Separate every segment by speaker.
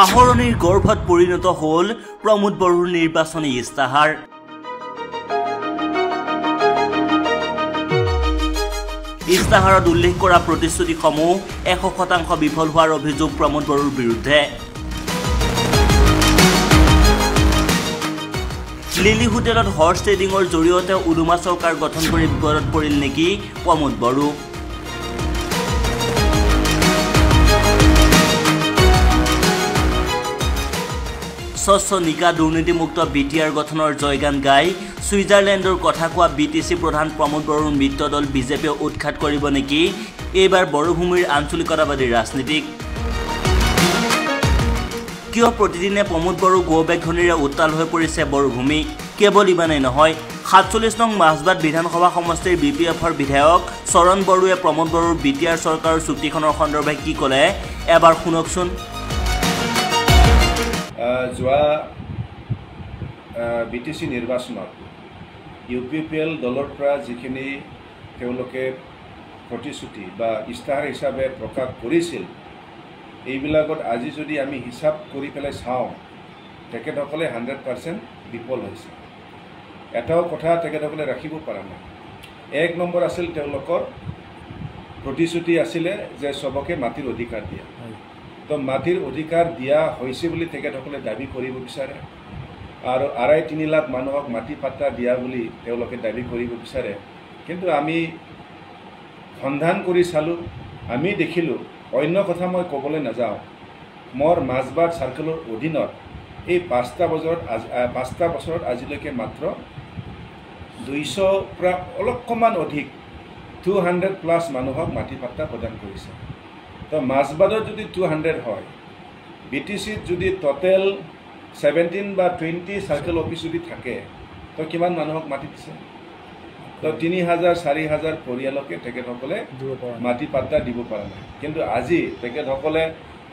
Speaker 1: আহৰণিৰ গৰ্ভত পৰিণত হ'ল প্ৰমোদ বড়োৰ নিৰ্বাচনী ইস্তাহাৰ। ইস্তাহাৰত উল্লেখ কৰা প্ৰতিশ্ৰুতিসমূহ 100% বিফল হোৱাৰ অভিযোগ প্ৰমোদ বড়োৰ বিৰুদ্ধে। লিলি হোটেলত হৰ্চ ট্ৰেডিঙৰ জৰিয়তে উলুমা চৰকাৰ গঠন কৰি বিপদত পৰিল নেকি প্ৰমোদ বড়ো। স্বচ্ছ নিকা দুৰ্নীতিমুক্ত বিটিআৰ গঠনৰ জয়গান গাই ছুইজাৰলেণ্ডৰ কথা কোৱা বিটিচি প্ৰধান প্ৰমোদ বড়োৰ মিত্ৰদল বিজেপিয়ে উৎখাত কৰিব নেকি এইবাৰ বড়োভূমিৰ আঞ্চলিকতাবাদী ৰাজনীতিক। কিয় প্ৰতিদিনে প্ৰমোদ বড়ো গৌবেগ ধ্বনিৰে উত্তাল হৈ পৰিছে বড়োভূমি। কেৱল ইমানেই নহয়, 47 নং মাজবাট বিধানসভা সমষ্টিৰ বিপিএফৰ বিধায়ক চৰণ বড়োৱে প্ৰমোদ বড়োৰ বিটিআৰ চৰকাৰৰ চুক্তিখনৰ সন্দৰ্ভে কি ক'লে এবাৰ শুনকচোন।
Speaker 2: যোৱা বিটিচি নিৰ্বাচনত UPPL দলৰ পৰা যিখিনি তেওঁলোকে প্ৰতিশ্ৰুতি বা ইস্তাহাৰ হিচাপে প্ৰকাশ কৰিছিল, এইবিলাকত আজি যদি আমি হিচাপ কৰি পেলাই চাওঁ, তেখেতসকলে 100% বিফল হৈছে। এটাও কথা তেখেতসকলে ৰাখিব পৰা নাই। 1 নম্বৰ আছিল তেওঁলোকৰ প্ৰতিশ্ৰুতি আছিলে যে চবকে মাটিৰ অধিকাৰ দিয়া। তো মাটিৰ অধিকাৰ দিয়া হৈছে বুলি তেখেতসকলে দাবী কৰিব বিচাৰে আৰু 2.5-3 লাখ মানুহক মাটি পাট্টা দিয়া বুলি তেওঁলোকে দাবী কৰিব বিচাৰে। কিন্তু আমি সন্ধান কৰি চালোঁ, আমি দেখিলোঁ, অন্য কথা মই ক'বলৈ নাযাওঁ, মোৰ মাজবাট চাৰ্কেলৰ অধীনত এই 5টা বছৰত আজিলৈকে মাত্ৰ 200 পৰা অলপমান অধিক 200+ মানুহক মাটি পাট্টা প্ৰদান কৰিছে। তো মাজবাদত যদি 200 হয়, বিটিচিত যদি টোটেল 17 বা 20 চাৰ্কেল অফিচ যদি থাকে, তো কিমান মানুহক মাটি দিছে? তো 3000-4000 পৰিয়ালকে তেখেতসকলে মাটি পাট্টা দিব পৰা নাই। কিন্তু আজি তেখেতসকলে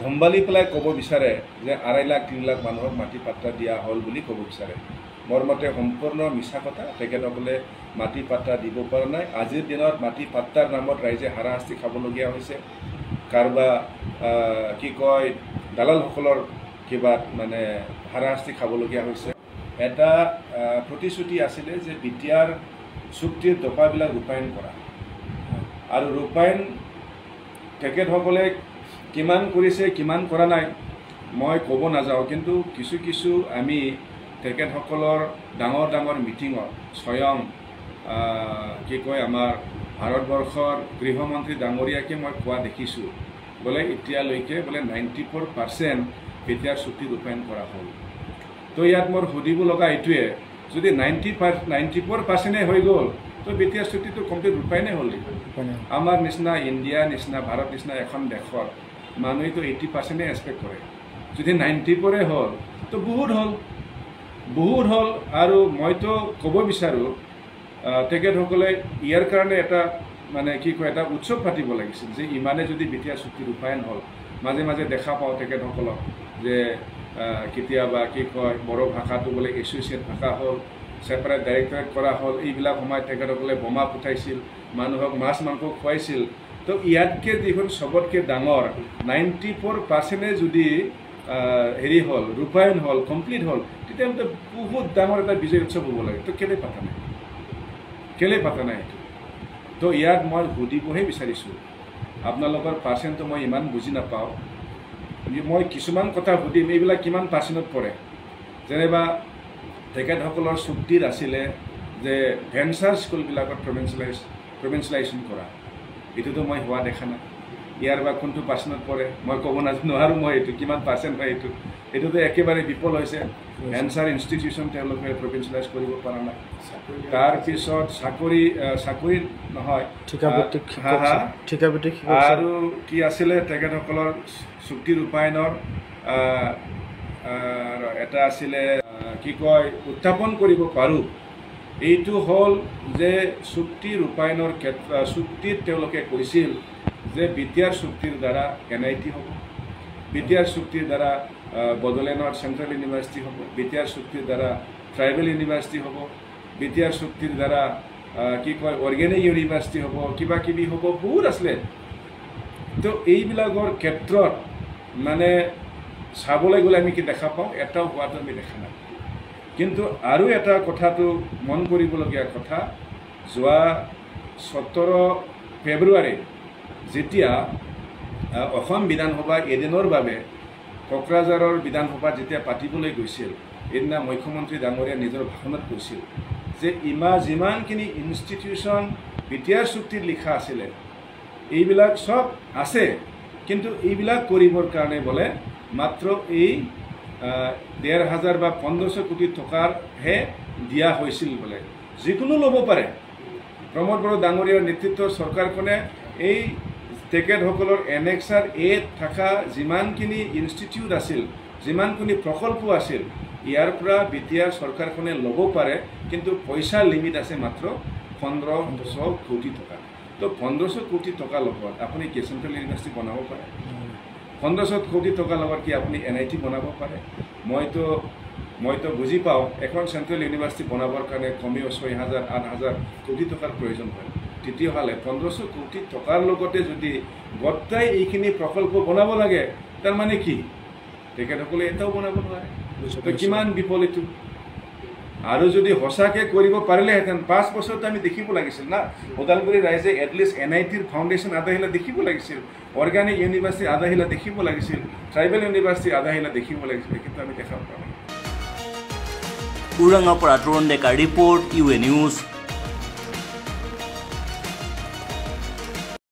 Speaker 2: ধম্বালি পেলাই ক'ব বিচাৰে যে 2.5 লাখ-3 লাখ মানুহক মাটি পাট্টা দিয়া হ'ল বুলি ক'ব বিচাৰে। মোৰ মতে সম্পূৰ্ণ মিছা কথা। তেখেতসকলে মাটি পাট্টা দিব পৰা নাই। আজিৰ দিনত মাটি পাট্টাৰ নামত ৰাইজে হাৰাশাস্তি খাবলগীয়া হৈছে। কাৰোবা কি কয় দালালসকলৰ কিবা মানে হাৰাশাস্তি খাবলগীয়া হৈছে। এটা প্ৰতিশ্ৰুতি আছিলে যে বিটিআৰ চুক্তিৰ দফাবিলাক ৰূপায়ণ কৰা, আৰু ৰূপায়ণ তেখেতসকলে কিমান কৰিছে কিমান কৰা নাই মই ক'ব নাযাওঁ। কিন্তু কিছু আমি তেখেতসকলৰ ডাঙৰ মিটিঙত স্বয়ং কি কয় আমাৰ ভাৰতবৰ্ষৰ গৃহমন্ত্ৰী ডাঙৰীয়াকে মই কোৱা দেখিছোঁ, বোলে এতিয়ালৈকে বোলে 94% বিটিআৰ চুক্তি ৰূপায়ণ কৰা হ'ল। তো ইয়াত মোৰ সুধিব লগা এইটোৱে, যদি 94% হৈ গ'ল, তো বিটিআৰ চুক্তিটো কমপ্লিট ৰূপায়ণে হ'ল। আমাৰ নিচিনা ইণ্ডিয়া নিচিনা ভাৰত নিচিনা এখন দেশত মানুহেতো 80% এক্সপেক্ট কৰে। যদি 90% হ'ল, তো বহুত হ'ল। আৰু মইতো ক'ব বিচাৰোঁ তেখেতসকলে ইয়াৰ কাৰণে এটা মানে কি কয় এটা উৎসৱ পাতিব লাগিছিল যে ইমানে যদি বিটিআৰ চুক্তি ৰূপায়ণ হ'ল। মাজে মাজে দেখা পাওঁ তেখেতসকলক যে কেতিয়াবা কি কয় বড়ো ভাষাটো বোলে এছ'চিয়েট ভাষা হ'ল, ছেপাৰেট ডাইৰেক্টৰেট কৰা হ'ল। এইবিলাক সময়ত তেখেতসকলে বোমা ফুটাইছিল, মানুহক মাছ মাংস খুৱাইছিল। তো ইয়াতকৈ যিখন চবতকৈ ডাঙৰ 94% যদি হেৰি হ'ল, ৰূপায়ণ হ'ল, কমপ্লিট হ'ল, তেতিয়াহ'লে বহুত ডাঙৰ এটা বিজয় উৎসৱ হ'ব লাগে। তো কেলৈ পাতা নাই এইটো? তো ইয়াত মই সুধিবহে বিচাৰিছোঁ, আপোনালোকৰ পাৰ্চেণ্টটো মই ইমান বুজি নাপাওঁ। মই কিছুমান কথা সুধিম, এইবিলাক কিমান পাৰ্চেণ্টত পৰে। যেনিবা তেখেতসকলৰ চুক্তিত আছিলে যে ভেঞ্চাৰ স্কুলবিলাকত প্ৰভিঞ্চিয়েলাইজেশ্যন কৰা, এইটোতো মই হোৱা দেখা নাই। ইয়াৰ বা কোনটো পাৰ্চেণ্টত পৰে মই ক'ব নোৱাৰোঁ। মই এইটো কিমান পাৰ্চেণ্ট হয় এইটোতো একেবাৰে বিফল হৈছে। ভেঞ্চাৰ ইনষ্টিটিউশ্যন তেওঁলোকে প্ৰভিঞ্চিয়েলাইজ কৰিব পৰা নাই। তাৰপিছত চাকৰি নহয়, আৰু কি আছিলে তেখেতসকলৰ চুক্তি ৰূপায়ণৰ এটা আছিলে কি কয় উত্থাপন কৰিব পাৰোঁ। এইটো হ'ল যে চুক্তি ৰূপায়ণৰ চুক্তিত তেওঁলোকে কৈছিল যে বিটিআৰ চুক্তিৰ দ্বাৰা NIT হ'ব, বিটিআৰ চুক্তিৰ দ্বাৰা বড়োলেণ্ডৰ চেণ্ট্ৰেল ইউনিভাৰ্চিটি হ'ব, বিটিআৰ চুক্তিৰ দ্বাৰা ট্ৰাইবেল ইউনিভাৰ্চিটি হ'ব, বিটিআৰ চুক্তিৰ দ্বাৰা কি কয় অৰ্গেনিক ইউনিভাৰ্চিটি হ'ব, কিবা কিবি হ'ব, বহুত আছিলে। তো এইবিলাকৰ ক্ষেত্ৰত মানে চাবলৈ গ'লে আমি কি দেখা পাওঁ এটাও হোৱাটো আমি দেখা নাপাওঁ কিন্তু আৰু এটা কথাটো মন কৰিবলগীয়া কথা যোৱা 17 ফেব্ৰুৱাৰী যেতিয়া অসম বিধানসভা এদিনৰ বাবে কোকৰাঝাৰৰ বিধানসভা যেতিয়া পাতিবলৈ গৈছিল এদিনা মুখ্যমন্ত্ৰী ডাঙৰীয়া নিজৰ ভাষণত কৈছিল যে যিমানখিনি ইনষ্টিটিউশ্যন বিটিআৰ চুক্তিত লিখা আছিলে এইবিলাক সব আছে কিন্তু এইবিলাক কৰিবৰ কাৰণে বোলে মাত্ৰ এই 1,500 বা 1,500 কোটি টকাৰহে দিয়া হৈছিল বোলে যিকোনো ল'ব পাৰে প্ৰমোদ বড়ো ডাঙৰীয়াৰ নেতৃত্বৰ চৰকাৰখনে এই তেখেতসকলৰ এনেক্সাৰ এত থকা যিমানখিনি ইনষ্টিটিউট আছিল যিমানখিনি প্ৰকল্প আছিল ইয়াৰ পৰা বিটিআৰ চৰকাৰখনে ল'ব পাৰে কিন্তু পইচা লিমিট আছে মাত্ৰ 1,500 কোটি টকা তো 1,500 কোটি টকা লগত আপুনি কি চেণ্ট্ৰেল ইউনিভাৰ্চিটি বনাব পাৰে 1,500 কোটি টকা লগত কি আপুনি NIT বনাব পাৰে মইতো বুজি পাওঁ এখন চেণ্ট্ৰেল ইউনিভাৰ্চিটি বনাবৰ কাৰণে কমেও 6,000 8,000 কোটি টকাৰ প্ৰয়োজন হয় তেতিয়াহ'লে 1,500 কোটি টকাৰ লগতে যদি গোটেই এইখিনি প্ৰকল্প বনাব লাগে তাৰ মানে কি তেখেতসকলে এটাও বনাব নোৱাৰে তো কিমান বিফলিত আৰু যদি সঁচাকৈ কৰিব পাৰিলেহেঁতেন 5 বছৰত আমি দেখিব লাগিছিল না ওদালগুৰি ৰাইজে এটলিষ্ট NITৰ ফাউণ্ডেশ্যন আধাহিলা দেখিব লাগিছিল অৰ্গেনিক ইউনিভাৰ্চিটি আধাহিলা দেখিব লাগিছিল ট্ৰাইবেল ইউনিভাৰ্চিটি আধাহিলা দেখিব লাগিছিল কিন্তু আমি দেখা পোৱা নাই
Speaker 1: উৰাঙৰ পৰা তৰুণ ডেকাৰ ৰিপৰ্ট UA নিউজ